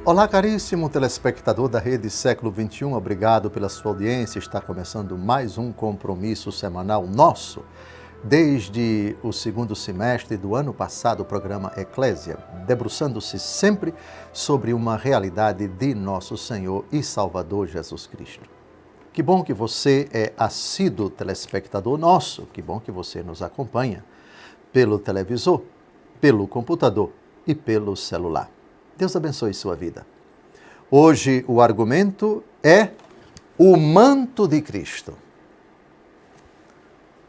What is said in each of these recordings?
Olá, caríssimo telespectador da Rede Século XXI, obrigado pela sua audiência. Está começando mais um compromisso semanal nosso. Desde o segundo semestre do ano passado, o programa Eclésia, debruçando-se sempre sobre uma realidade de nosso Senhor e Salvador Jesus Cristo. Que bom que você é assíduo telespectador nosso, que bom que você nos acompanha pelo televisor, pelo computador e pelo celular. Deus abençoe sua vida. Hoje o argumento é o manto de Cristo.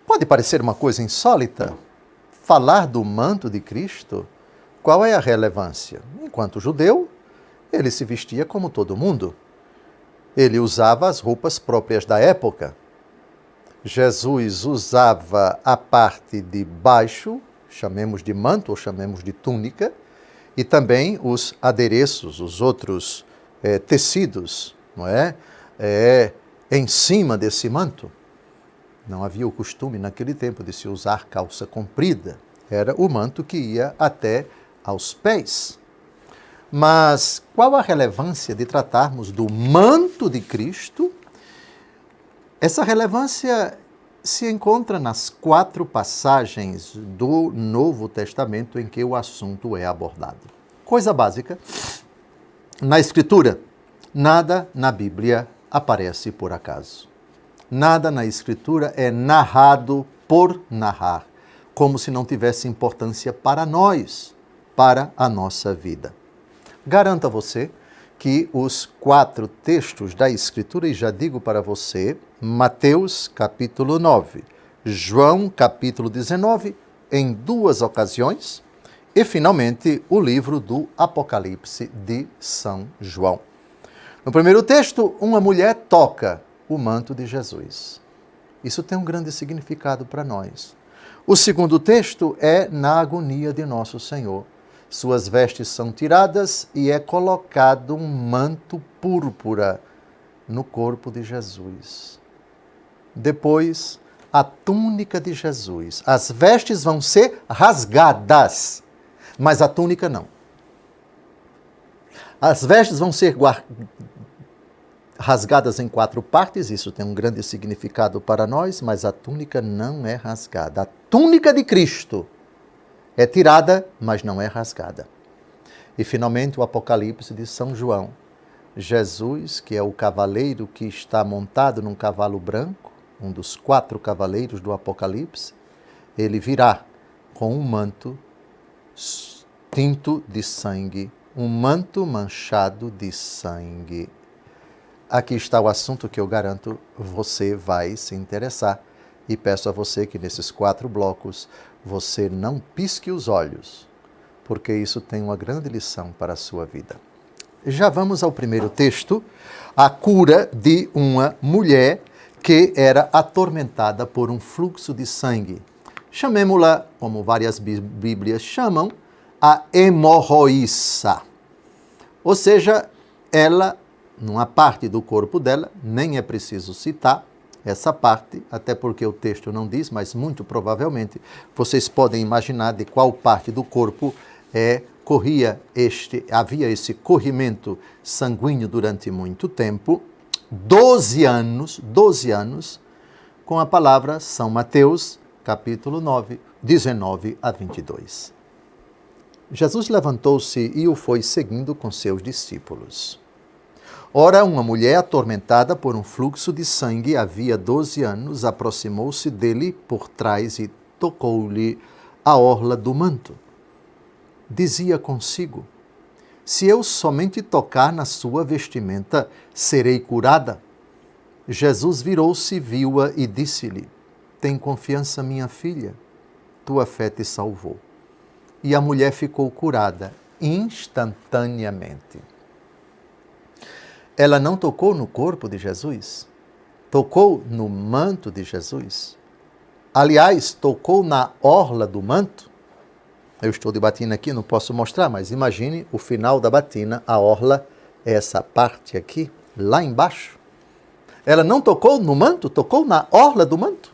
Pode parecer uma coisa insólita falar do manto de Cristo. Qual é a relevância? Enquanto judeu, ele se vestia como todo mundo. Ele usava as roupas próprias da época. Jesus usava a parte de baixo, chamemos de manto ou chamemos de túnica, e também os adereços, os outros tecidos, não é? Em cima desse manto. Não havia o costume naquele tempo de se usar calça comprida. Era o manto que ia até aos pés. Mas qual a relevância de tratarmos do manto de Cristo? Essa relevância se encontra nas 4 passagens do Novo Testamento em que o assunto é abordado. Coisa básica, na Escritura, nada na Bíblia aparece por acaso. Nada na Escritura é narrado por narrar, como se não tivesse importância para nós, para a nossa vida. Garanto a você que os 4 textos da Escritura, e já digo para você, Mateus capítulo 9, João capítulo 19, em 2 ocasiões, e finalmente o livro do Apocalipse de São João. No primeiro texto, uma mulher toca o manto de Jesus. Isso tem um grande significado para nós. O segundo texto é na agonia de nosso Senhor. Suas vestes são tiradas e é colocado um manto púrpura no corpo de Jesus. Depois, a túnica de Jesus. As vestes vão ser rasgadas, mas a túnica não. As vestes vão ser rasgadas em 4 partes, isso tem um grande significado para nós, mas a túnica não é rasgada. A túnica de Cristo é tirada, mas não é rasgada. E finalmente o Apocalipse de São João. Jesus, que é o cavaleiro que está montado num cavalo branco, um dos 4 cavaleiros do Apocalipse, ele virá com um manto tinto de sangue, um manto manchado de sangue. Aqui está o assunto que eu garanto você vai se interessar. E peço a você que nesses 4 blocos você não pisque os olhos, porque isso tem uma grande lição para a sua vida. Já vamos ao primeiro texto, a cura de uma mulher que era atormentada por um fluxo de sangue. Chamemos-la, como várias bíblias chamam, a hemorroíça. Ou seja, ela, numa parte do corpo dela, nem é preciso citar essa parte, até porque o texto não diz, mas muito provavelmente vocês podem imaginar de qual parte do corpo havia esse corrimento sanguíneo durante muito tempo, 12 anos, com a palavra São Mateus, capítulo 9, 19 a 22. Jesus levantou-se e o foi seguindo com seus discípulos. Ora, uma mulher atormentada por um fluxo de sangue havia 12 anos, aproximou-se dele por trás e tocou-lhe a orla do manto. Dizia consigo: se eu somente tocar na sua vestimenta, serei curada. Jesus virou-se, viu-a e disse-lhe: tem confiança, minha filha, tua fé te salvou. E a mulher ficou curada instantaneamente. Ela não tocou no corpo de Jesus, tocou no manto de Jesus. Aliás, tocou na orla do manto. Eu estou de batina aqui, não posso mostrar, mas imagine o final da batina, a orla, essa parte aqui, lá embaixo. Ela não tocou no manto, tocou na orla do manto.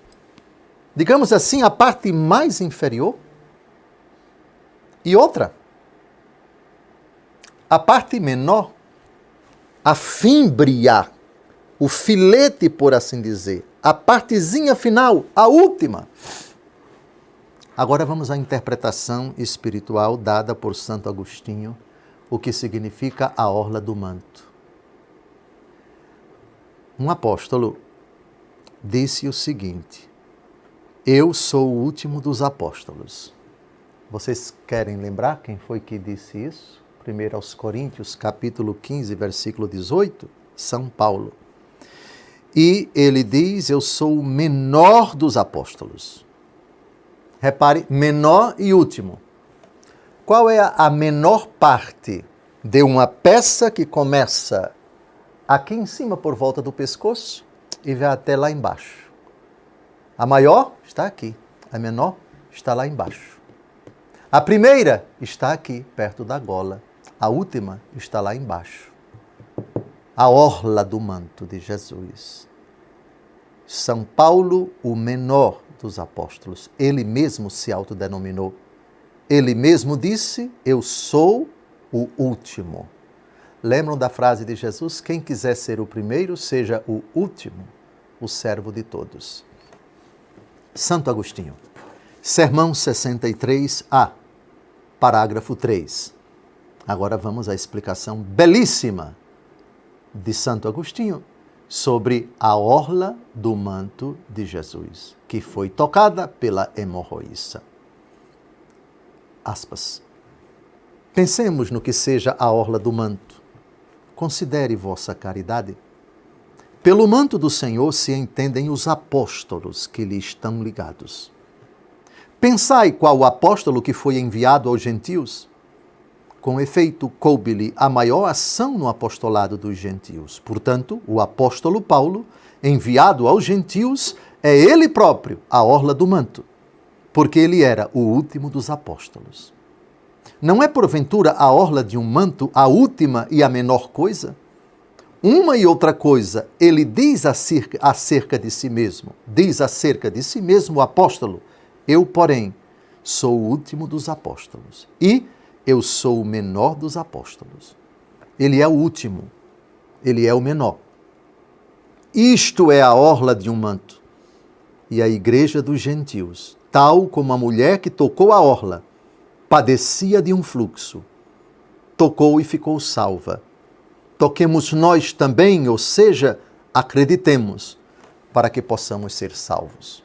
Digamos assim, a parte mais inferior. E outra, a parte menor, a fímbria, o filete, por assim dizer, a partezinha final, a última. Agora vamos à interpretação espiritual dada por Santo Agostinho, o que significa a orla do manto. Um apóstolo disse o seguinte: eu sou o último dos apóstolos. Vocês querem lembrar quem foi que disse isso? 1 aos Coríntios, capítulo 15, versículo 18, São Paulo. E ele diz, eu sou o menor dos apóstolos. Repare, menor e último. Qual é a menor parte de uma peça que começa aqui em cima por volta do pescoço e vai até lá embaixo? A maior está aqui, a menor está lá embaixo. A primeira está aqui, perto da gola. A última está lá embaixo. A orla do manto de Jesus. São Paulo, o menor dos apóstolos. Ele mesmo se autodenominou. Ele mesmo disse, eu sou o último. Lembram da frase de Jesus? Quem quiser ser o primeiro, seja o último, o servo de todos. Santo Agostinho. Sermão 63A, parágrafo 3. Agora vamos à explicação belíssima de Santo Agostinho sobre a orla do manto de Jesus, que foi tocada pela hemorroíça. Aspas. Pensemos no que seja a orla do manto. Considere vossa caridade. Pelo manto do Senhor se entendem os apóstolos que lhe estão ligados. Pensai qual o apóstolo que foi enviado aos gentios. Com efeito, coube-lhe a maior ação no apostolado dos gentios. Portanto, o apóstolo Paulo, enviado aos gentios, é ele próprio a orla do manto, porque ele era o último dos apóstolos. Não é porventura a orla de um manto a última e a menor coisa? Uma e outra coisa ele diz acerca de si mesmo. Diz acerca de si mesmo o apóstolo: eu, porém, sou o último dos apóstolos e eu sou o menor dos apóstolos. Ele é o último, ele é o menor. Isto é a orla de um manto. E a igreja dos gentios, tal como a mulher que tocou a orla, padecia de um fluxo, tocou e ficou salva. Toquemos nós também, ou seja, acreditemos, para que possamos ser salvos.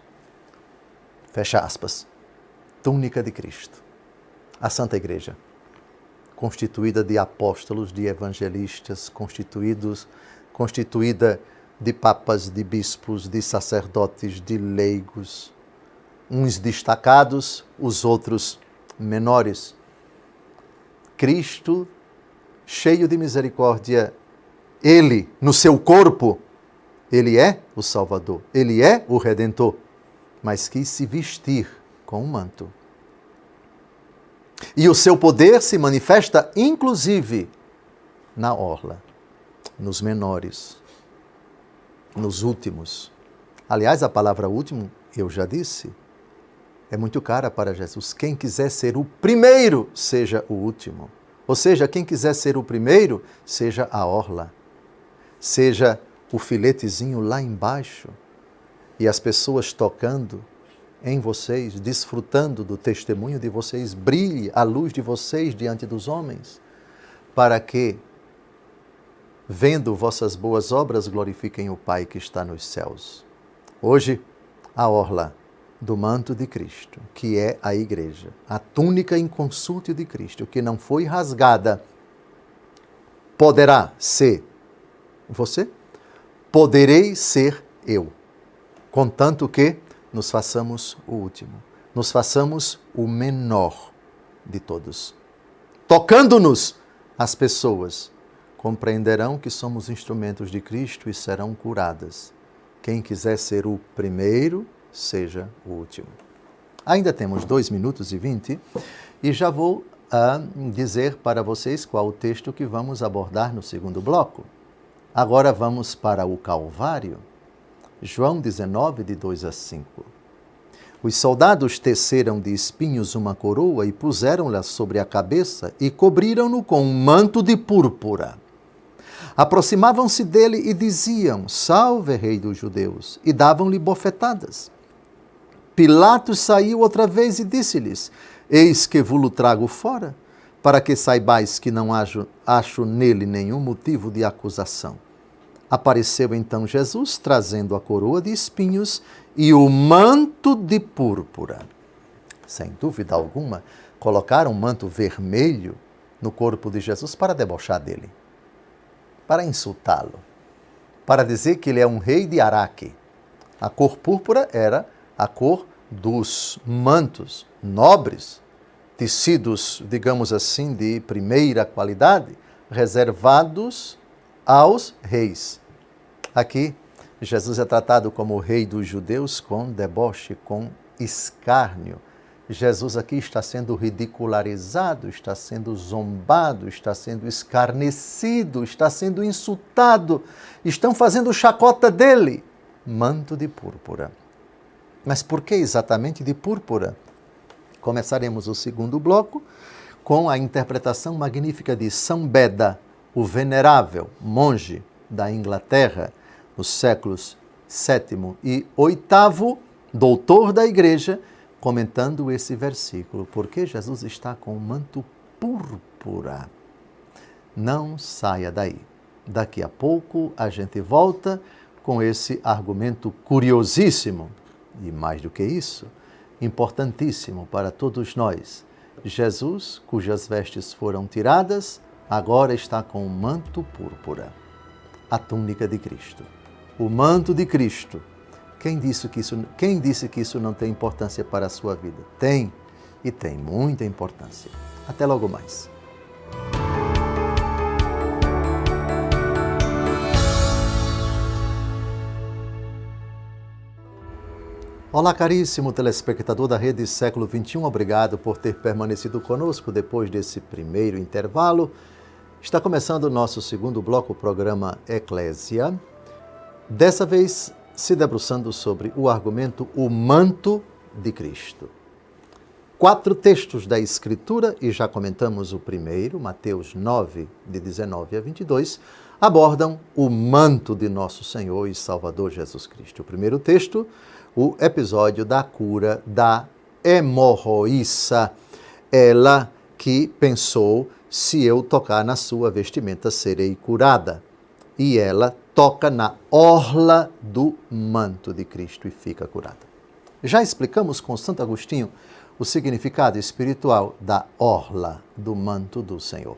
Fecha aspas. Túnica de Cristo. A Santa Igreja, constituída de apóstolos, de evangelistas, constituída de papas, de bispos, de sacerdotes, de leigos, uns destacados, os outros menores. Cristo, cheio de misericórdia, ele, no seu corpo, ele é o Salvador, ele é o Redentor, mas quis se vestir com um manto. E o seu poder se manifesta, inclusive, na orla, nos menores, nos últimos. Aliás, a palavra último, eu já disse, é muito cara para Jesus. Quem quiser ser o primeiro, seja o último. Ou seja, quem quiser ser o primeiro, seja a orla. Seja o filetezinho lá embaixo e as pessoas tocando em vocês, desfrutando do testemunho de vocês, brilhe a luz de vocês diante dos homens, para que, vendo vossas boas obras, glorifiquem o Pai que está nos céus. Hoje, a orla do manto de Cristo, que é a igreja, a túnica inconsútil de Cristo, que não foi rasgada, poderá ser você, poderei ser eu, contanto que nos façamos o último, nos façamos o menor de todos. Tocando-nos, as pessoas compreenderão que somos instrumentos de Cristo e serão curadas. Quem quiser ser o primeiro, seja o último. Ainda temos 2 minutos e 20 e já vou dizer para vocês qual o texto que vamos abordar no segundo bloco. Agora vamos para o Calvário. João 19, de 2 a 5. Os soldados teceram de espinhos uma coroa e puseram-lhe sobre a cabeça e cobriram-no com um manto de púrpura. Aproximavam-se dele e diziam: Salve, rei dos judeus! E davam-lhe bofetadas. Pilatos saiu outra vez e disse-lhes: Eis que vos trago fora, para que saibais que não acho nele nenhum motivo de acusação. Apareceu então Jesus, trazendo a coroa de espinhos e o manto de púrpura. Sem dúvida alguma, colocaram um manto vermelho no corpo de Jesus para debochar dele, para insultá-lo, para dizer que ele é um rei de Araque. A cor púrpura era a cor dos mantos nobres, tecidos, digamos assim, de primeira qualidade, reservados aos reis. Aqui, Jesus é tratado como o rei dos judeus com deboche, com escárnio. Jesus aqui está sendo ridicularizado, está sendo zombado, está sendo escarnecido, está sendo insultado. Estão fazendo chacota dele. Manto de púrpura. Mas por que exatamente de púrpura? Começaremos o segundo bloco com a interpretação magnífica de São Beda, o venerável monge da Inglaterra, nos séculos VII e VIII, doutor da Igreja, comentando esse versículo. Por que Jesus está com um manto púrpura? Não saia daí. Daqui a pouco a gente volta com esse argumento curiosíssimo e, mais do que isso, importantíssimo para todos nós. Jesus, cujas vestes foram tiradas, agora está com um manto púrpura, a túnica de Cristo. O manto de Cristo. Quem disse que isso não tem importância para a sua vida? Tem, e tem muita importância. Até logo mais. Olá, caríssimo telespectador da Rede Século XXI, obrigado por ter permanecido conosco depois desse primeiro intervalo. Está começando o nosso segundo bloco, o programa Eclésia. Dessa vez, se debruçando sobre o argumento O Manto de Cristo. 4 textos da Escritura, e já comentamos o primeiro, Mateus 9, de 19 a 22, abordam o manto de nosso Senhor e Salvador Jesus Cristo. O primeiro texto, o episódio da cura da hemorroíça. Ela que pensou, se eu tocar na sua vestimenta, serei curada. E ela toca na orla do manto de Cristo e fica curada. Já explicamos com Santo Agostinho o significado espiritual da orla do manto do Senhor.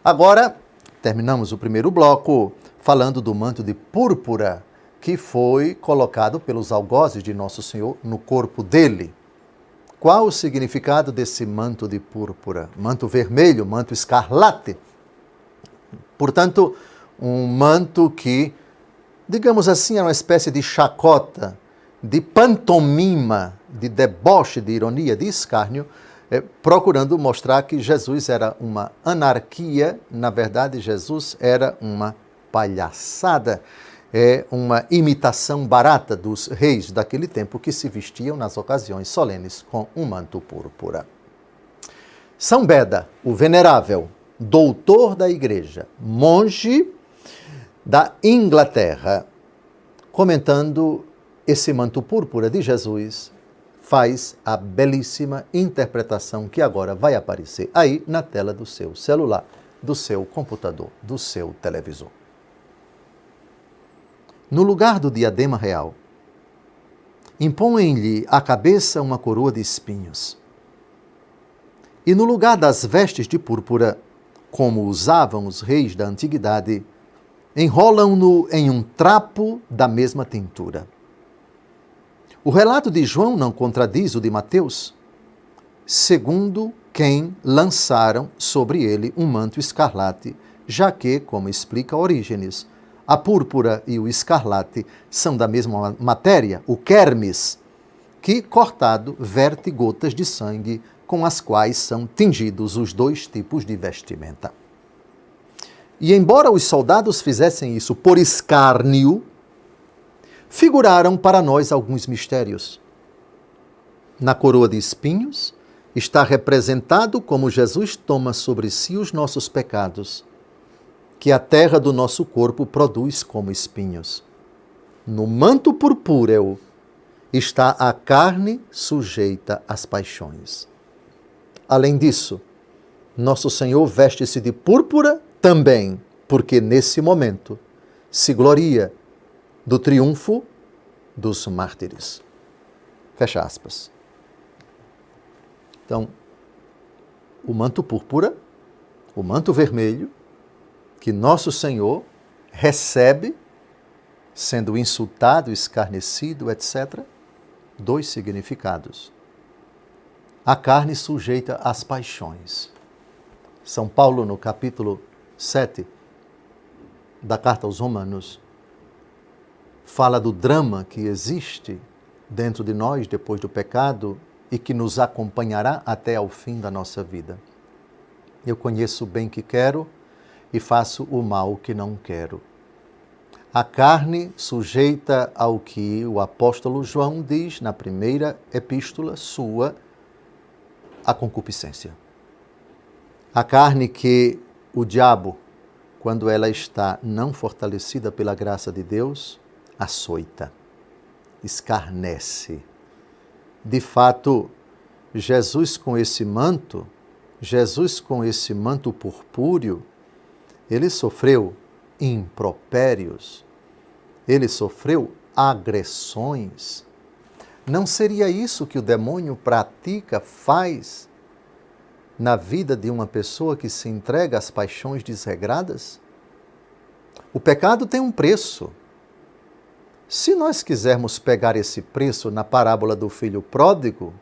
Agora, terminamos o primeiro bloco falando do manto de púrpura que foi colocado pelos algozes de Nosso Senhor no corpo dele. Qual o significado desse manto de púrpura? Manto vermelho, manto escarlate. Portanto, um manto que, digamos assim, é uma espécie de chacota, de pantomima, de deboche, de ironia, de escárnio, procurando mostrar que Jesus era uma anarquia, na verdade Jesus era uma palhaçada, uma imitação barata dos reis daquele tempo que se vestiam nas ocasiões solenes com um manto púrpura. São Beda, o venerável, doutor da Igreja, monge da Inglaterra, comentando esse manto púrpura de Jesus, faz a belíssima interpretação que agora vai aparecer aí na tela do seu celular, do seu computador, do seu televisor. No lugar do diadema real, impõem-lhe à cabeça uma coroa de espinhos. E no lugar das vestes de púrpura, como usavam os reis da antiguidade, enrolam-no em um trapo da mesma tintura. O relato de João não contradiz o de Mateus, segundo quem lançaram sobre ele um manto escarlate, já que, como explica Orígenes, a púrpura e o escarlate são da mesma matéria, o kermes, que, cortado, verte gotas de sangue com as quais são tingidos os 2 tipos de vestimenta. E embora os soldados fizessem isso por escárnio, figuraram para nós alguns mistérios. na coroa de espinhos, está representado como Jesus toma sobre si os nossos pecados, que a terra do nosso corpo produz como espinhos. No manto purpúreo está a carne sujeita às paixões. Além disso, nosso Senhor veste-se de púrpura também, porque nesse momento se gloria do triunfo dos mártires. Fecha aspas. Então, o manto púrpura, o manto vermelho, que nosso Senhor recebe, sendo insultado, escarnecido, etc., dois significados. A carne sujeita às paixões. São Paulo, no capítulo 7 da carta aos Romanos, fala do drama que existe dentro de nós depois do pecado e que nos acompanhará até ao fim da nossa vida. Eu conheço o bem que quero e faço o mal que não quero. A carne sujeita ao que o apóstolo João diz na primeira epístola sua, a concupiscência. A carne que o diabo, quando ela está não fortalecida pela graça de Deus, açoita, escarnece. De fato, Jesus com esse manto purpúreo, ele sofreu impropérios, ele sofreu agressões. Não seria isso que o demônio pratica, faz na vida de uma pessoa que se entrega às paixões desregradas? O pecado tem um preço. Se nós quisermos pegar esse preço na parábola do filho pródigo,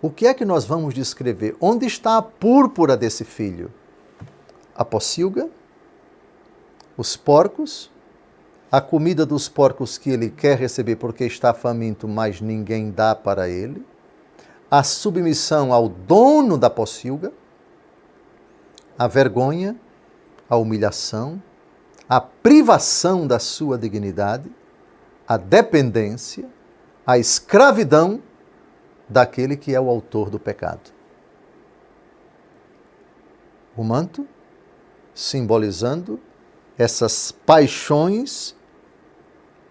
o que é que nós vamos descrever? Onde está a púrpura desse filho? A pocilga? Os porcos? A comida dos porcos que ele quer receber porque está faminto, mas ninguém dá para ele? A submissão ao dono da pocilga? A vergonha? A humilhação? A privação da sua dignidade? A dependência, a escravidão daquele que é o autor do pecado. O manto, simbolizando essas paixões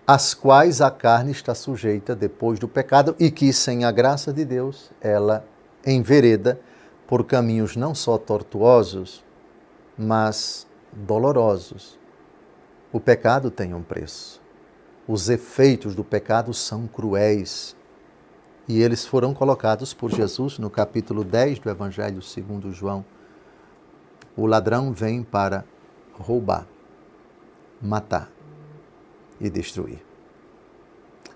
às quais a carne está sujeita depois do pecado e que, sem a graça de Deus, ela envereda por caminhos não só tortuosos, mas dolorosos. O pecado tem um preço. Os efeitos do pecado são cruéis. E eles foram colocados por Jesus no capítulo 10 do Evangelho segundo João. O ladrão vem para roubar, matar e destruir.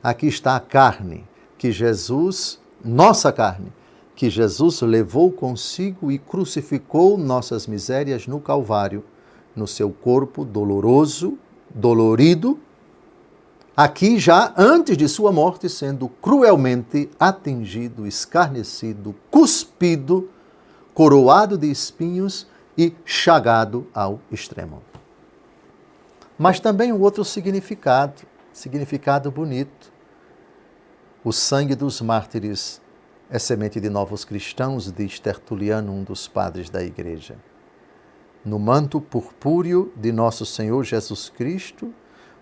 Aqui está a carne que Jesus, nossa carne, que Jesus levou consigo e crucificou nossas misérias no Calvário, no seu corpo doloroso, dolorido, aqui já antes de sua morte, sendo cruelmente atingido, escarnecido, cuspido, coroado de espinhos e chagado ao extremo. Mas também um outro significado bonito. O sangue dos mártires é semente de novos cristãos, diz Tertuliano, um dos padres da Igreja. No manto purpúreo de nosso Senhor Jesus Cristo,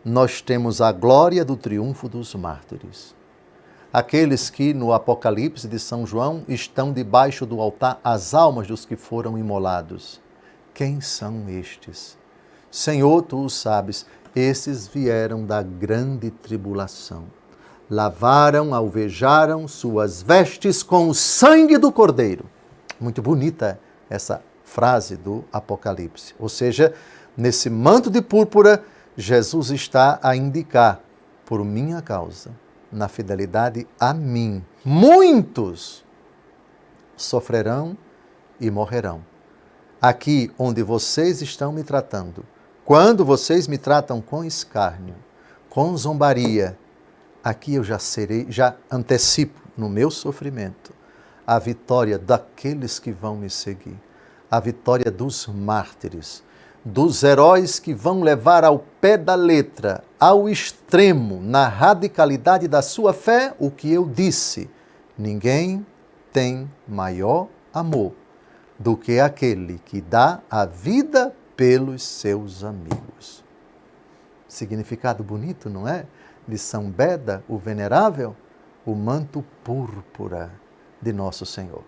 nós temos a glória do triunfo dos mártires. Aqueles que, no Apocalipse de São João, estão debaixo do altar as almas dos que foram imolados. Quem são estes? Senhor, tu o sabes, esses vieram da grande tribulação. Lavaram, alvejaram suas vestes com o sangue do Cordeiro. Muito bonita essa frase do Apocalipse. Ou seja, nesse manto de púrpura, Jesus está a indicar, por minha causa, na fidelidade a mim, muitos sofrerão e morrerão. Aqui onde vocês estão me tratando, quando vocês me tratam com escárnio, com zombaria, aqui eu já antecipo no meu sofrimento a vitória daqueles que vão me seguir, a vitória dos mártires, dos heróis que vão levar ao pé da letra, ao extremo, na radicalidade da sua fé, o que eu disse. Ninguém tem maior amor do que aquele que dá a vida pelos seus amigos. Significado bonito, não é? De São Beda, o Venerável, o manto púrpura de Nosso Senhor.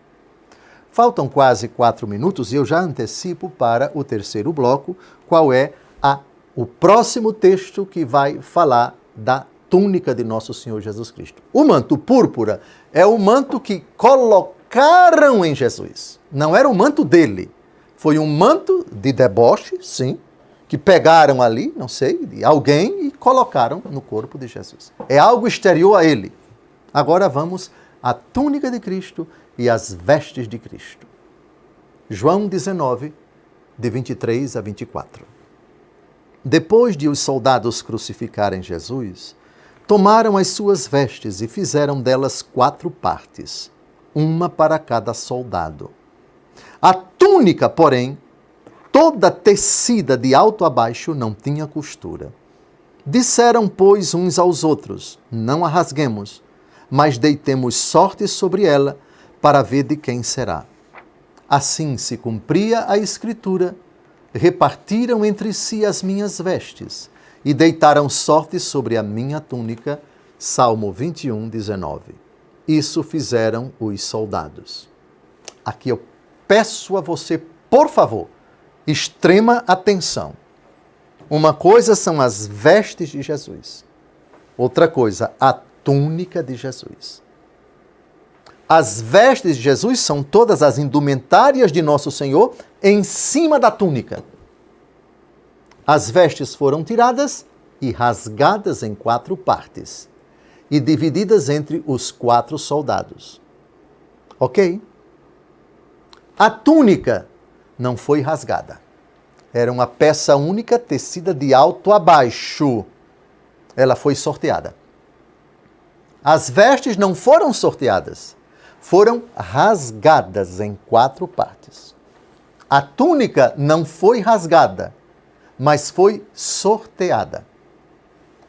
Faltam quase 4 minutos e eu já antecipo para o terceiro bloco, qual é o próximo texto que vai falar da túnica de Nosso Senhor Jesus Cristo. O manto púrpura é o manto que colocaram em Jesus. Não era o manto dele. Foi um manto de deboche, sim, que pegaram ali, não sei, de alguém e colocaram no corpo de Jesus. É algo exterior a ele. Agora vamos à túnica de Cristo e às vestes de Cristo. João 19, de 23 a 24. Depois de os soldados crucificarem Jesus, tomaram as suas vestes e fizeram delas 4 partes, uma para cada soldado. A túnica, porém, toda tecida de alto a baixo, não tinha costura. Disseram, pois, uns aos outros: não a rasguemos, mas deitemos sorte sobre ela, para ver de quem será. Assim se cumpria a Escritura: repartiram entre si as minhas vestes e deitaram sorte sobre a minha túnica. Salmo 21, 19. Isso fizeram os soldados. Aqui eu peço a você, por favor, extrema atenção. Uma coisa são as vestes de Jesus. Outra coisa, a túnica de Jesus. As vestes de Jesus são todas as indumentárias de Nosso Senhor em cima da túnica. As vestes foram tiradas e rasgadas em 4 partes e divididas entre os 4 soldados. Ok? A túnica não foi rasgada. Era uma peça única, tecida de alto a baixo. Ela foi sorteada. As vestes não foram sorteadas. Foram rasgadas em 4 partes. A túnica não foi rasgada, mas foi sorteada.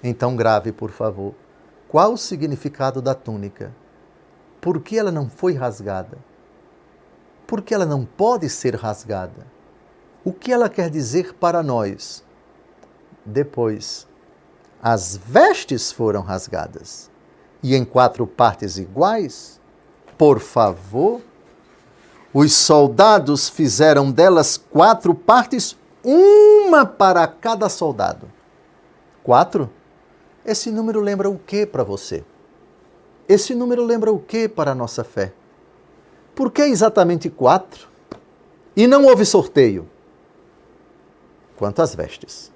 Então grave, por favor, qual o significado da túnica? Por que ela não foi rasgada? Por que ela não pode ser rasgada? O que ela quer dizer para nós? Depois, as vestes foram rasgadas e em 4 partes iguais. Por favor, os soldados fizeram delas 4 partes, uma para cada soldado. 4? Esse número lembra o que para você? Esse número lembra o que para a nossa fé? Por que exatamente 4? E não houve sorteio? Quanto às vestes.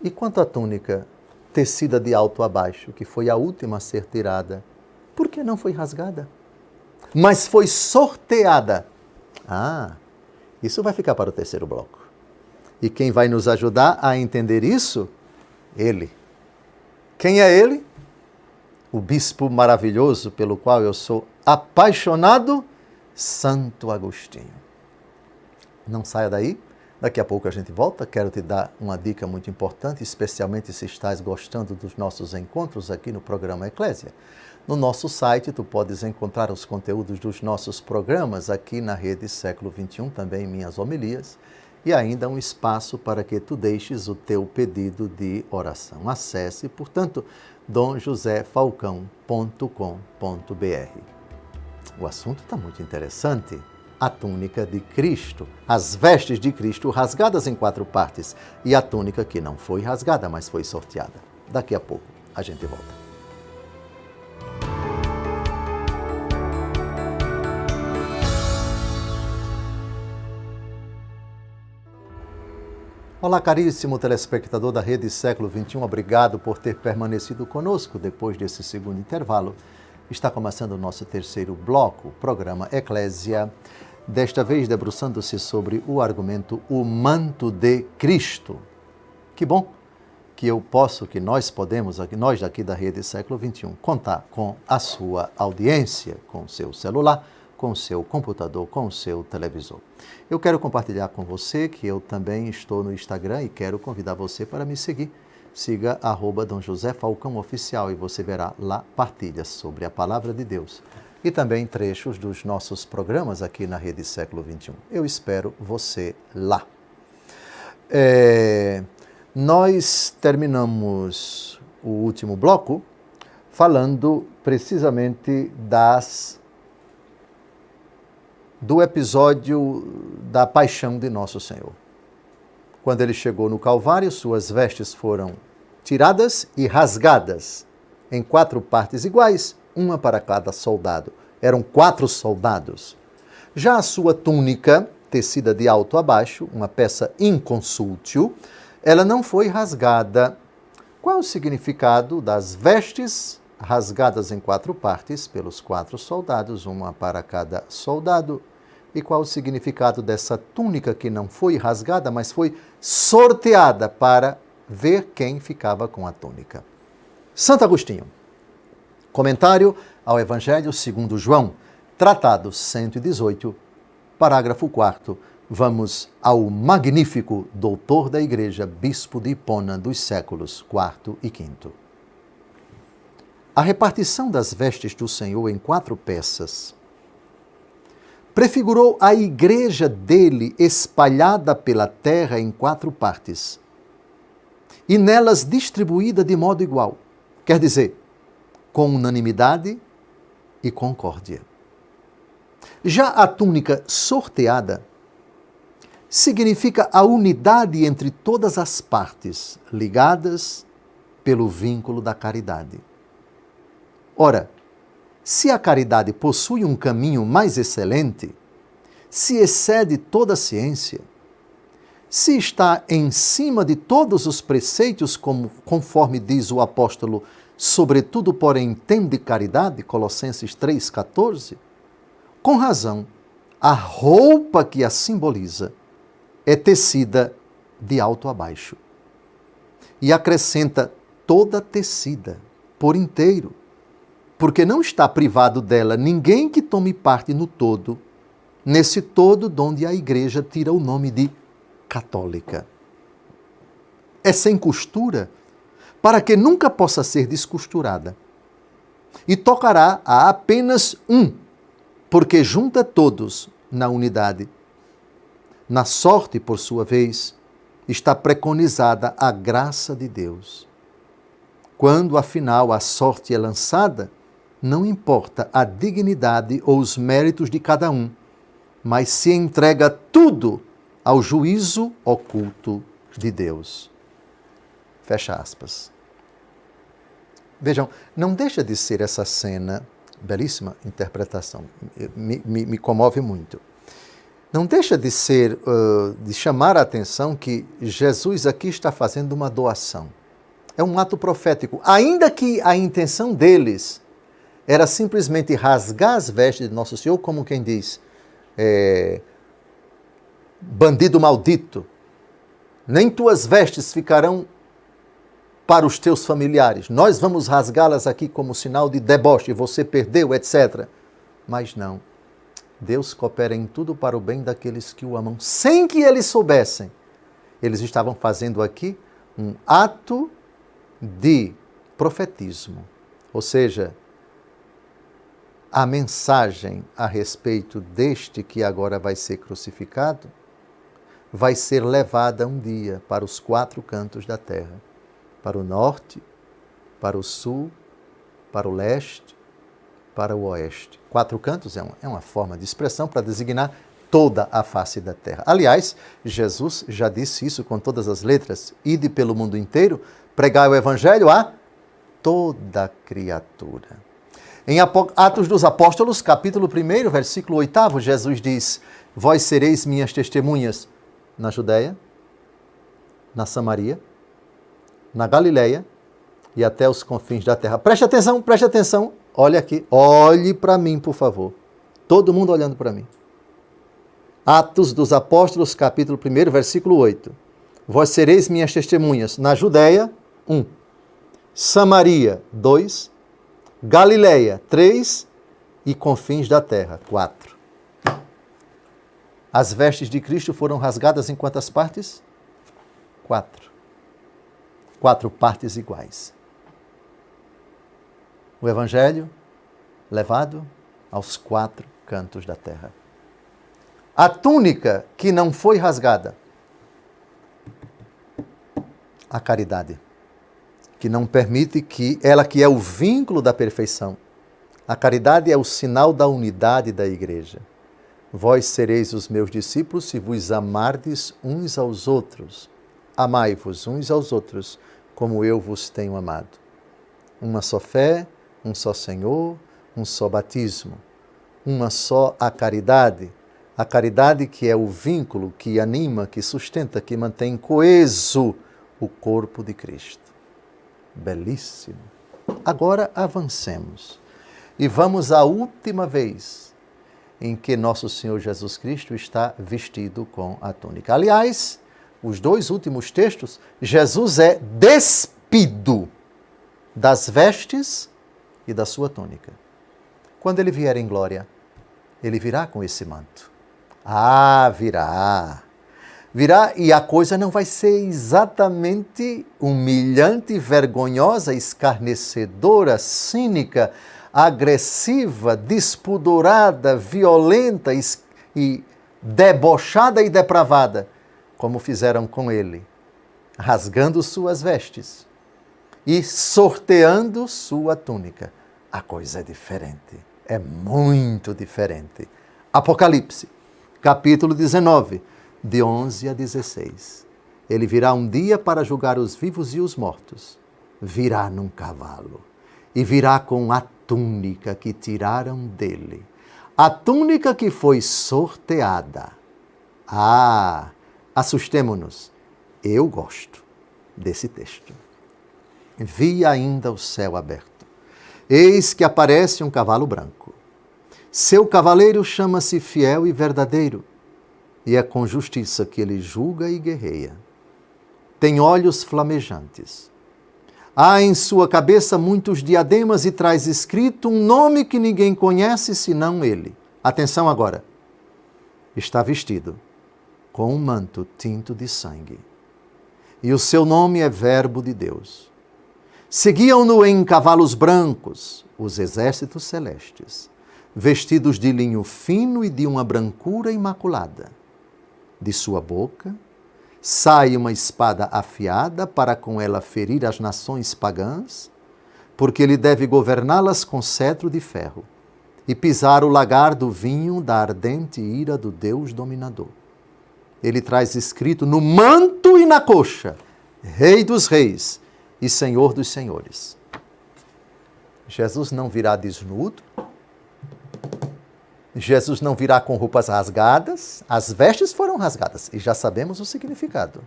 E quanto à túnica, tecida de alto a baixo, que foi a última a ser tirada? Por que não foi rasgada? Mas foi sorteada. Isso vai ficar para o terceiro bloco. E quem vai nos ajudar a entender isso? Ele. Quem é ele? O bispo maravilhoso pelo qual eu sou apaixonado, Santo Agostinho. Não saia daí. Daqui a pouco a gente volta. Quero te dar uma dica muito importante, especialmente se estás gostando dos nossos encontros aqui no programa Eclésia. No nosso site, tu podes encontrar os conteúdos dos nossos programas aqui na rede Século XXI, também minhas homilias, e ainda um espaço para que tu deixes o teu pedido de oração. Acesse, portanto, domjosefalcão.com.br. O assunto está muito interessante. A túnica de Cristo, as vestes de Cristo rasgadas em 4 partes e a túnica que não foi rasgada, mas foi sorteada. Daqui a pouco a gente volta. Olá, caríssimo telespectador da Rede Século XXI, obrigado por ter permanecido conosco depois desse segundo intervalo. Está começando o nosso terceiro bloco, o programa Eclésia, desta vez debruçando-se sobre o argumento O Manto de Cristo. Que bom que nós podemos, nós daqui da Rede Século XXI, contar com a sua audiência, com o seu celular, com o seu computador, com o seu televisor. Eu quero compartilhar com você que eu também estou no Instagram e quero convidar você para me seguir. Siga @Dom José Falcão Oficial e você verá lá partilhas sobre a Palavra de Deus, e também trechos dos nossos programas aqui na Rede Século XXI. Eu espero você lá. Nós terminamos o último bloco falando precisamente do episódio da paixão de Nosso Senhor. Quando ele chegou no Calvário, suas vestes foram tiradas e rasgadas em 4 partes iguais, uma para cada soldado. Eram 4 soldados. Já a sua túnica, tecida de alto a baixo, uma peça inconsútil, ela não foi rasgada. Qual é o significado das vestes rasgadas em 4 partes pelos 4 soldados, uma para cada soldado? E qual o significado dessa túnica que não foi rasgada, mas foi sorteada para ver quem ficava com a túnica? Santo Agostinho. Comentário ao Evangelho segundo João, tratado 118, parágrafo 4º. Vamos ao magnífico doutor da Igreja, bispo de Hipona dos séculos IV e V. A repartição das vestes do Senhor em 4 peças prefigurou a igreja dele espalhada pela terra em 4 partes e nelas distribuída de modo igual, quer dizer, com unanimidade e concórdia. Já a túnica sorteada significa a unidade entre todas as partes, ligadas pelo vínculo da caridade. Ora, se a caridade possui um caminho mais excelente, se excede toda a ciência, se está em cima de todos os preceitos, conforme diz o apóstolo, sobretudo, porém, tende caridade, Colossenses 3,14, com razão, a roupa que a simboliza é tecida de alto a baixo e acrescenta toda tecida, por inteiro, porque não está privado dela ninguém que tome parte no todo, nesse todo donde a Igreja tira o nome de católica. É sem costura, para que nunca possa ser descosturada, e tocará a apenas um, porque junta todos na unidade. Na sorte, por sua vez, está preconizada a graça de Deus. Quando, afinal, a sorte é lançada, não importa a dignidade ou os méritos de cada um, mas se entrega tudo ao juízo oculto de Deus. Fecha aspas. Vejam, não deixa de ser essa cena, belíssima interpretação, me comove muito. Não deixa de ser, de chamar a atenção que Jesus aqui está fazendo uma doação. É um ato profético, ainda que a intenção deles era simplesmente rasgar as vestes de Nosso Senhor, como quem diz, bandido maldito, nem tuas vestes ficarão para os teus familiares. Nós vamos rasgá-las aqui como sinal de deboche, você perdeu, etc. Mas não. Deus coopera em tudo para o bem daqueles que o amam, sem que eles soubessem. Eles estavam fazendo aqui um ato de profetismo. Ou seja, a mensagem a respeito deste que agora vai ser crucificado vai ser levada um dia para os 4 cantos da terra. Para o norte, para o sul, para o leste, para o oeste. 4 cantos é uma forma de expressão para designar toda a face da terra. Aliás, Jesus já disse isso com todas as letras. Ide pelo mundo inteiro, pregai o evangelho a toda criatura. Em Atos dos Apóstolos, capítulo 1, versículo 8, Jesus diz, vós sereis minhas testemunhas na Judéia, na Samaria, na Galileia e até os confins da terra. Preste atenção. Olha aqui, olhe para mim, por favor. Todo mundo olhando para mim. Atos dos Apóstolos, capítulo 1, versículo 8. Vós sereis minhas testemunhas na Judéia, 1. Samaria, 2. Galileia, 3. E confins da terra, 4. As vestes de Cristo foram rasgadas em quantas partes? 4. 4 partes iguais. O Evangelho levado aos 4 cantos da terra. A túnica que não foi rasgada, a caridade, que não permite que ela que é o vínculo da perfeição. A caridade é o sinal da unidade da igreja. Vós sereis os meus discípulos se vos amardes uns aos outros. Amai-vos uns aos outros, como eu vos tenho amado. Uma só fé, um só Senhor, um só batismo. Uma só a caridade que é o vínculo que anima, que sustenta, que mantém coeso o corpo de Cristo. Belíssimo. Agora avancemos e vamos à última vez em que nosso Senhor Jesus Cristo está vestido com a túnica. Aliás, os 2 últimos textos, Jesus é despido das vestes e da sua túnica. Quando ele vier em glória, ele virá com esse manto. Virá. Virá e a coisa não vai ser exatamente humilhante, vergonhosa, escarnecedora, cínica, agressiva, despudorada, violenta e debochada e depravada, como fizeram com ele, rasgando suas vestes e sorteando sua túnica. A coisa é diferente, é muito diferente. Apocalipse, capítulo 19, de 11 a 16. Ele virá um dia para julgar os vivos e os mortos. Virá num cavalo e virá com a túnica que tiraram dele. A túnica que foi sorteada. Assustemo-nos. Eu gosto desse texto. Vi ainda o céu aberto. Eis que aparece um cavalo branco. Seu cavaleiro chama-se Fiel e Verdadeiro, e é com justiça que ele julga e guerreia. Tem olhos flamejantes. Há em sua cabeça muitos diademas e traz escrito um nome que ninguém conhece senão ele. Atenção agora. Está vestido com um manto tinto de sangue. E o seu nome é Verbo de Deus. Seguiam-no em cavalos brancos os exércitos celestes, vestidos de linho fino e de uma brancura imaculada. De sua boca sai uma espada afiada para com ela ferir as nações pagãs, porque ele deve governá-las com cetro de ferro e pisar o lagar do vinho da ardente ira do Deus dominador. Ele traz escrito no manto e na coxa, Rei dos Reis e Senhor dos Senhores. Jesus não virá desnudo, Jesus não virá com roupas rasgadas, as vestes foram rasgadas e já sabemos o significado.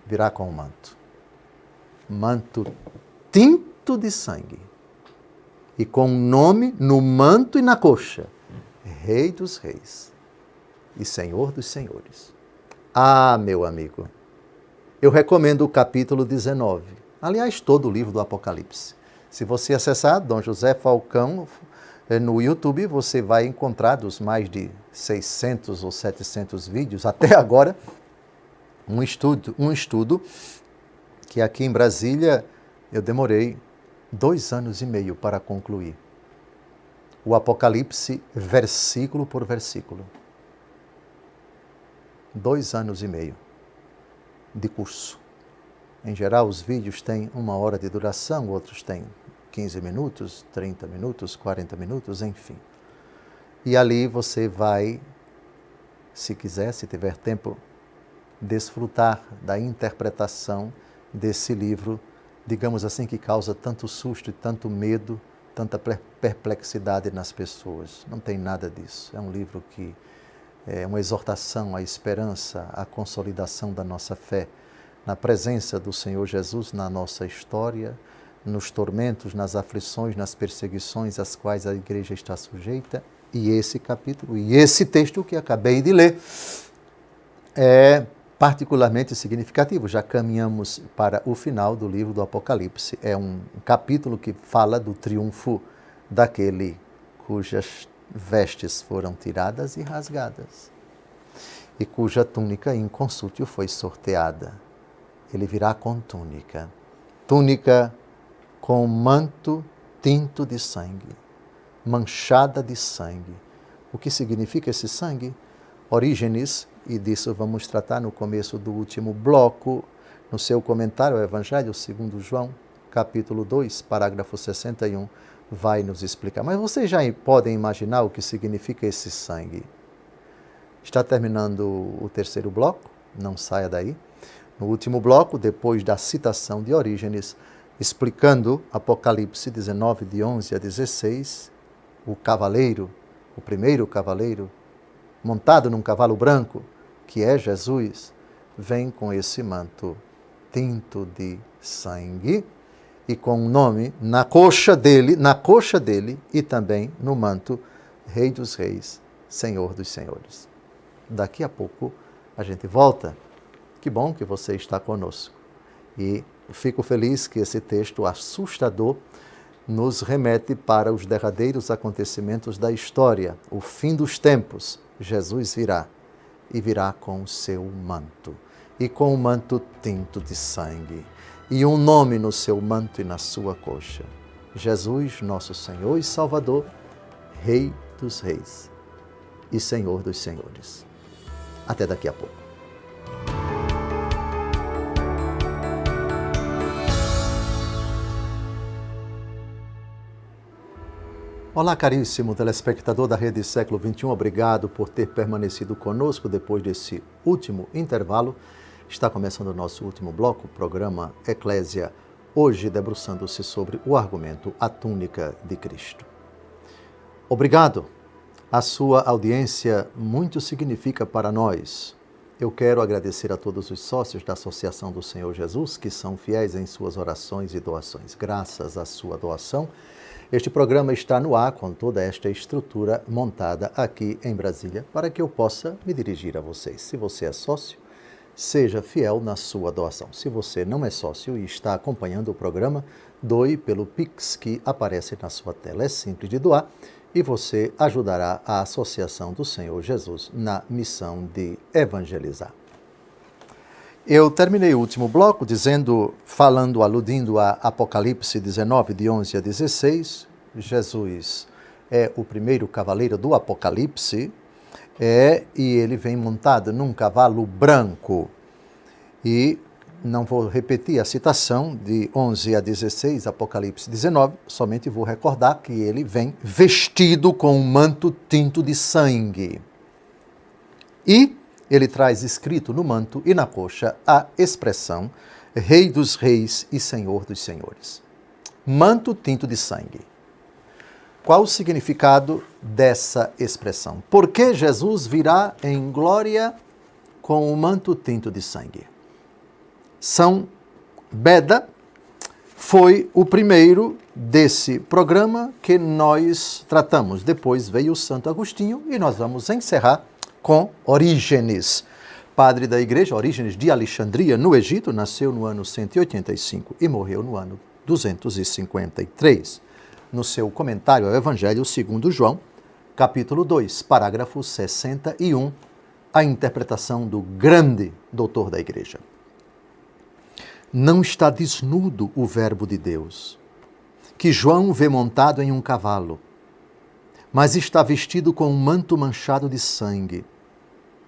Virá com um manto. Manto tinto de sangue. E com um nome no manto e na coxa. Rei dos Reis e Senhor dos Senhores. Meu amigo, eu recomendo o capítulo 19. Aliás, todo o livro do Apocalipse. Se você acessar Dom José Falcão no YouTube, você vai encontrar dos mais de 600 ou 700 vídeos até agora, um estudo que aqui em Brasília eu demorei 2 anos e meio para concluir. O Apocalipse, versículo por versículo. 2 anos e meio de curso. Em geral, os vídeos têm 1 hora de duração, outros têm 15 minutos, 30 minutos, 40 minutos, enfim. E ali você vai, se quiser, se tiver tempo, desfrutar da interpretação desse livro, digamos assim, que causa tanto susto e tanto medo, tanta perplexidade nas pessoas. Não tem nada disso. É um livro que é uma exortação à esperança, à consolidação da nossa fé, na presença do Senhor Jesus na nossa história, nos tormentos, nas aflições, nas perseguições às quais a igreja está sujeita. E esse capítulo, e esse texto que acabei de ler, é particularmente significativo. Já caminhamos para o final do livro do Apocalipse. É um capítulo que fala do triunfo daquele cujas vestes foram tiradas e rasgadas, e cuja túnica inconsútil foi sorteada. Ele virá com túnica com manto tinto de sangue, manchada de sangue. O que significa esse sangue? Orígenes, e disso vamos tratar no começo do último bloco, no seu comentário ao Evangelho segundo João, capítulo 2, parágrafo 61, vai nos explicar. Mas vocês já podem imaginar o que significa esse sangue? Está terminando o terceiro bloco, não saia daí. No último bloco, depois da citação de Orígenes, explicando Apocalipse 19, de 11 a 16, o cavaleiro, o primeiro cavaleiro, montado num cavalo branco, que é Jesus, vem com esse manto tinto de sangue e com o nome na coxa dele e também no manto Rei dos Reis, Senhor dos Senhores. Daqui a pouco a gente volta. Que bom que você está conosco. E fico feliz que esse texto assustador nos remete para os derradeiros acontecimentos da história, o fim dos tempos. Jesus virá, e virá com o seu manto, e com o manto tinto de sangue, e um nome no seu manto e na sua coxa. Jesus, nosso Senhor e Salvador, Rei dos Reis e Senhor dos Senhores. Até daqui a pouco. Olá, caríssimo telespectador da Rede Século XXI, obrigado por ter permanecido conosco depois desse último intervalo. Está começando o nosso último bloco, o programa Eclésia, hoje debruçando-se sobre o argumento A Túnica de Cristo. Obrigado, a sua audiência muito significa para nós. Eu quero agradecer a todos os sócios da Associação do Senhor Jesus, que são fiéis em suas orações e doações. Graças à sua doação, este programa está no ar com toda esta estrutura montada aqui em Brasília para que eu possa me dirigir a vocês. Se você é sócio, seja fiel na sua doação. Se você não é sócio e está acompanhando o programa, doe pelo Pix que aparece na sua tela. É simples de doar e você ajudará a Associação do Senhor Jesus na missão de evangelizar. Eu terminei o último bloco aludindo a Apocalipse 19, de 11 a 16. Jesus é o primeiro cavaleiro do Apocalipse, e ele vem montado num cavalo branco. E não vou repetir a citação de 11 a 16, Apocalipse 19, somente vou recordar que ele vem vestido com um manto tinto de sangue. E ele traz escrito no manto e na coxa a expressão Rei dos Reis e Senhor dos Senhores. Manto tinto de sangue. Qual o significado dessa expressão? Por que Jesus virá em glória com o manto tinto de sangue? São Beda foi o primeiro desse programa que nós tratamos. Depois veio o Santo Agostinho e nós vamos encerrar com Orígenes, padre da igreja. Orígenes de Alexandria, no Egito, nasceu no ano 185 e morreu no ano 253. No seu comentário ao Evangelho segundo João, capítulo 2, parágrafo 61, a interpretação do grande doutor da igreja. Não está desnudo o Verbo de Deus, que João vê montado em um cavalo, mas está vestido com um manto manchado de sangue,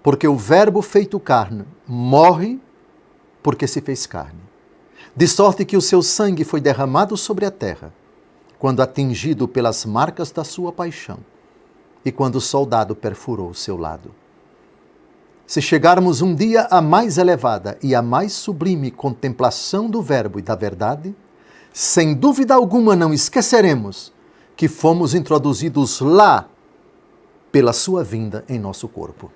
porque o Verbo feito carne morre porque se fez carne. De sorte que o seu sangue foi derramado sobre a terra, quando atingido pelas marcas da sua paixão, e quando o soldado perfurou o seu lado. Se chegarmos um dia à mais elevada e à mais sublime contemplação do Verbo e da verdade, sem dúvida alguma não esqueceremos que fomos introduzidos lá pela sua vinda em nosso corpo.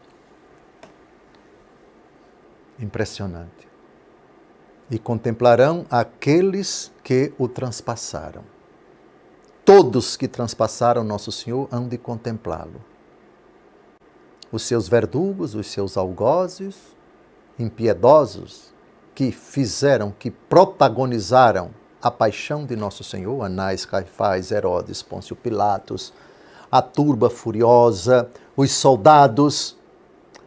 Impressionante. E contemplarão aqueles que o transpassaram. Todos que transpassaram Nosso Senhor hão de contemplá-lo. Os seus verdugos, os seus algozes, impiedosos, que protagonizaram a paixão de Nosso Senhor, Anás, Caifás, Herodes, Pôncio Pilatos, a turba furiosa, os soldados,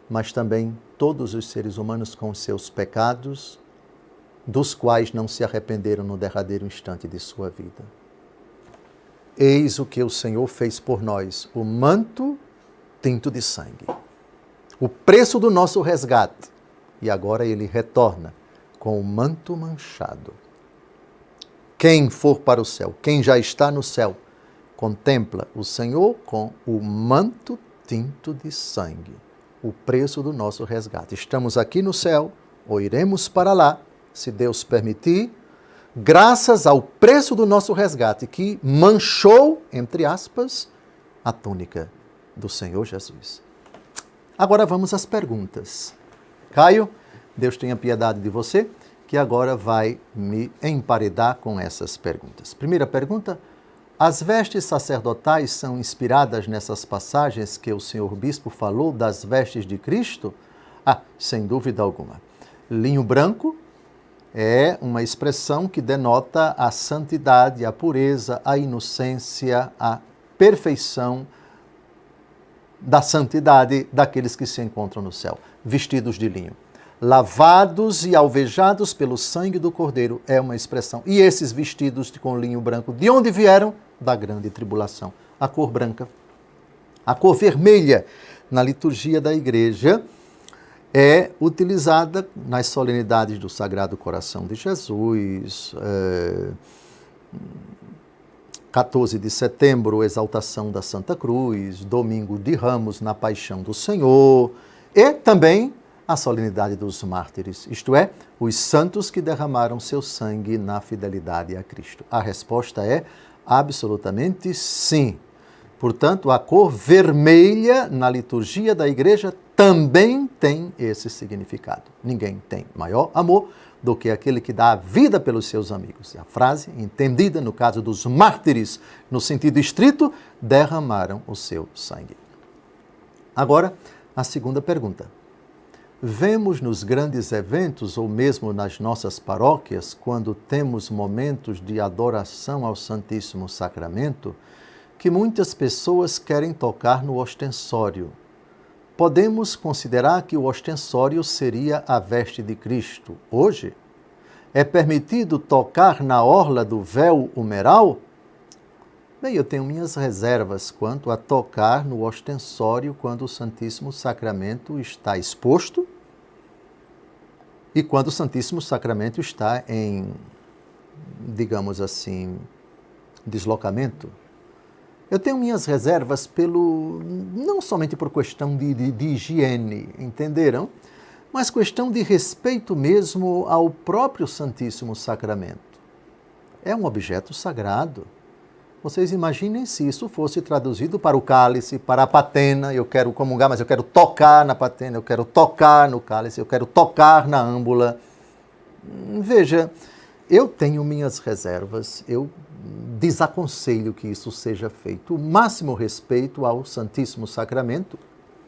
mas também todos os seres humanos com seus pecados, dos quais não se arrependeram no derradeiro instante de sua vida. eis o que o Senhor fez por nós, o manto tinto de sangue, o preço do nosso resgate. E agora ele retorna com o manto manchado. Quem for para o céu, quem já está no céu, contempla o Senhor com o manto tinto de sangue, o preço do nosso resgate. Estamos aqui no céu, ou iremos para lá, se Deus permitir, graças ao preço do nosso resgate, que manchou, entre aspas, a túnica do Senhor Jesus. Agora vamos às perguntas. Caio, Deus tenha piedade de você, que agora vai me emparedar com essas perguntas. Primeira pergunta: as vestes sacerdotais são inspiradas nessas passagens que o senhor bispo falou das vestes de Cristo? Sem dúvida alguma. Linho branco é uma expressão que denota a santidade, a pureza, a inocência, a perfeição da santidade daqueles que se encontram no céu, vestidos de linho. Lavados e alvejados pelo sangue do Cordeiro é uma expressão. E esses vestidos com linho branco, de onde vieram? Da grande tribulação. A cor branca. A cor vermelha, na liturgia da igreja, é utilizada nas solenidades do Sagrado Coração de Jesus, 14 de setembro, exaltação da Santa Cruz, domingo de Ramos, na Paixão do Senhor, e também a solenidade dos mártires, isto é, os santos que derramaram seu sangue na fidelidade a Cristo. A resposta é absolutamente sim. Portanto, a cor vermelha na liturgia da igreja também tem esse significado. Ninguém tem maior amor do que aquele que dá a vida pelos seus amigos. E a frase, entendida no caso dos mártires, no sentido estrito, derramaram o seu sangue. Agora, a segunda pergunta. Vemos nos grandes eventos, ou mesmo nas nossas paróquias, quando temos momentos de adoração ao Santíssimo Sacramento, que muitas pessoas querem tocar no ostensório. Podemos considerar que o ostensório seria a veste de Cristo. Hoje, é permitido tocar na orla do véu humeral? Bem, eu tenho minhas reservas quanto a tocar no ostensório quando o Santíssimo Sacramento está exposto e quando o Santíssimo Sacramento está em, digamos assim, deslocamento. Eu tenho minhas reservas não somente por questão de higiene, entenderam? Mas questão de respeito mesmo ao próprio Santíssimo Sacramento. É um objeto sagrado. Vocês imaginem se isso fosse traduzido para o cálice, para a patena. Eu quero comungar, mas eu quero tocar na patena, eu quero tocar no cálice, eu quero tocar na âmbula. Veja, eu tenho minhas reservas, eu desaconselho que isso seja feito. O máximo respeito ao Santíssimo Sacramento,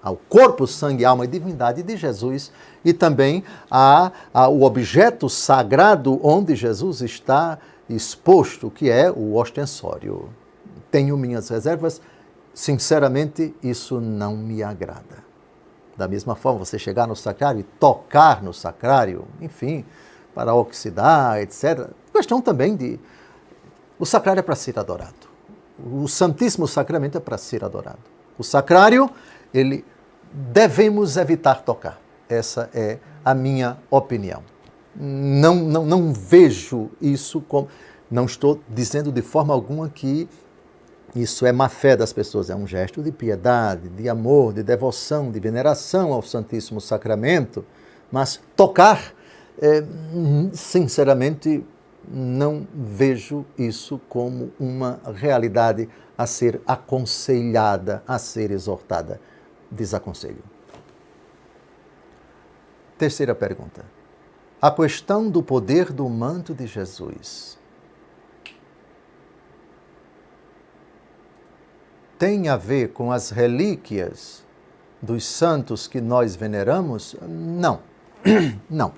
ao corpo, sangue, alma e divindade de Jesus e também ao objeto sagrado onde Jesus está exposto, que é o ostensório. Tenho minhas reservas, sinceramente, isso não me agrada. Da mesma forma, você chegar no sacrário e tocar no sacrário, enfim, para oxidar, etc. Questão também de... O sacrário é para ser adorado. O Santíssimo Sacramento é para ser adorado. O sacrário, devemos evitar tocar. Essa é a minha opinião. Não vejo isso como... Não estou dizendo de forma alguma que isso é má fé das pessoas. É um gesto de piedade, de amor, de devoção, de veneração ao Santíssimo Sacramento. Mas tocar, sinceramente, não vejo isso como uma realidade a ser aconselhada, a ser exortada. Desaconselho. Terceira pergunta. A questão do poder do manto de Jesus tem a ver com as relíquias dos santos que nós veneramos? Não. Não.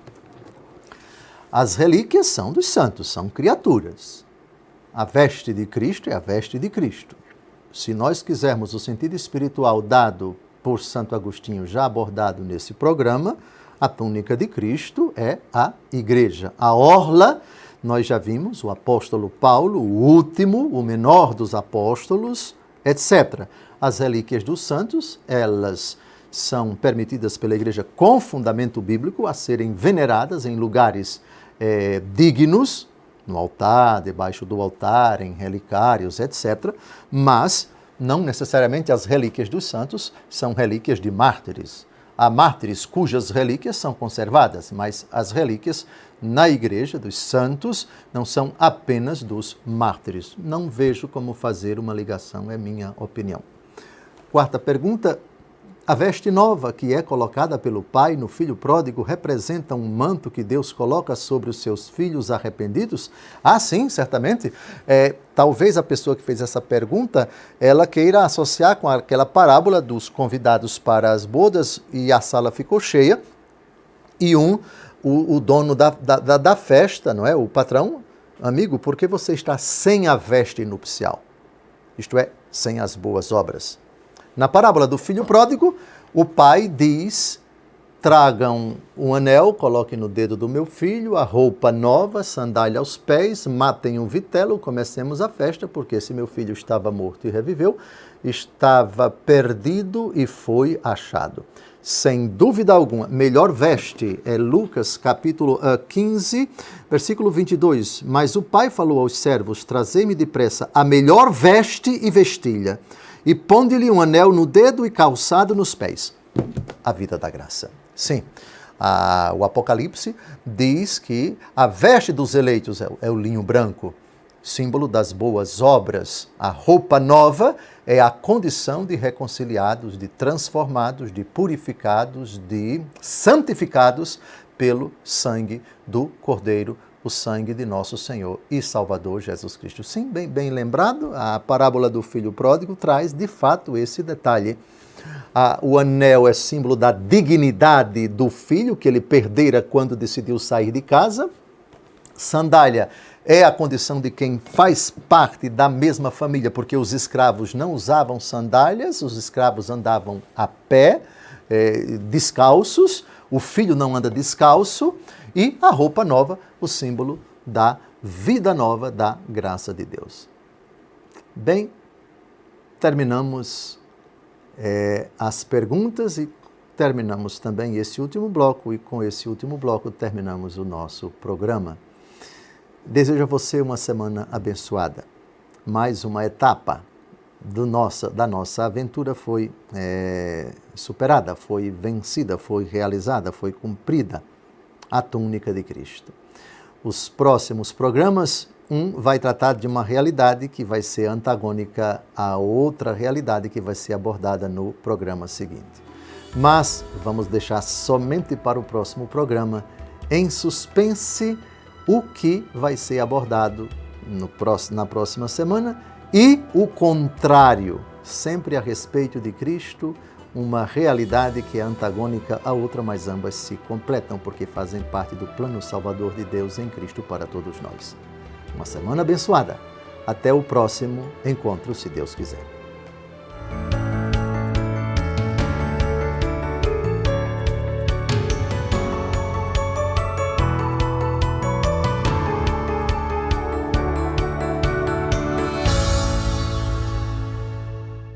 As relíquias são dos santos, são criaturas. A veste de Cristo é a veste de Cristo. Se nós quisermos o sentido espiritual dado por Santo Agostinho, já abordado nesse programa, a túnica de Cristo é a igreja. A orla nós já vimos o apóstolo Paulo, o último, o menor dos apóstolos, etc. As relíquias dos santos, elas são permitidas pela igreja com fundamento bíblico a serem veneradas em lugares dignos, no altar, debaixo do altar, em relicários, etc. Mas não necessariamente as relíquias dos santos são relíquias de mártires. Há mártires cujas relíquias são conservadas, mas as relíquias na igreja dos santos não são apenas dos mártires. Não vejo como fazer uma ligação, é minha opinião. Quarta pergunta. A veste nova que é colocada pelo pai no filho pródigo representa um manto que Deus coloca sobre os seus filhos arrependidos? Ah, sim, certamente. Talvez a pessoa que fez essa pergunta, ela queira associar com aquela parábola dos convidados para as bodas e a sala ficou cheia e o dono da festa, não é? O patrão, amigo, por que você está sem a veste nupcial? Isto é, sem as boas obras. Na parábola do filho pródigo, o pai diz, tragam um anel, coloquem no dedo do meu filho, a roupa nova, sandália aos pés, matem um vitelo, comecemos a festa, porque esse meu filho estava morto e reviveu, estava perdido e foi achado. Sem dúvida alguma, melhor veste é Lucas capítulo 15, versículo 22. Mas o pai falou aos servos, trazei-me depressa a melhor veste e vestilha, e ponde-lhe um anel no dedo e calçado nos pés. A vida da graça. Sim, o Apocalipse diz que a veste dos eleitos é o linho branco, símbolo das boas obras. A roupa nova é a condição de reconciliados, de transformados, de purificados, de santificados pelo sangue do Cordeiro, o sangue de nosso Senhor e Salvador Jesus Cristo. Sim, bem lembrado, a parábola do filho pródigo traz de fato esse detalhe. O anel é símbolo da dignidade do filho que ele perdera quando decidiu sair de casa. Sandália é a condição de quem faz parte da mesma família, porque os escravos não usavam sandálias, os escravos andavam a pé, descalços, o filho não anda descalço, e a roupa nova, o símbolo da vida nova, da graça de Deus. Bem, terminamos as perguntas e terminamos também esse último bloco, e com esse último bloco terminamos o nosso programa. Desejo a você uma semana abençoada. Mais uma etapa da nossa aventura foi superada, foi vencida, foi realizada, foi cumprida. A túnica de Cristo. Os próximos programas, vai tratar de uma realidade que vai ser antagônica à outra realidade que vai ser abordada no programa seguinte. Mas vamos deixar somente para o próximo programa em suspense o que vai ser abordado na próxima semana e o contrário, sempre a respeito de Cristo, uma realidade que é antagônica à outra, mas ambas se completam porque fazem parte do plano salvador de Deus em Cristo para todos nós. Uma semana abençoada. Até o próximo encontro, se Deus quiser.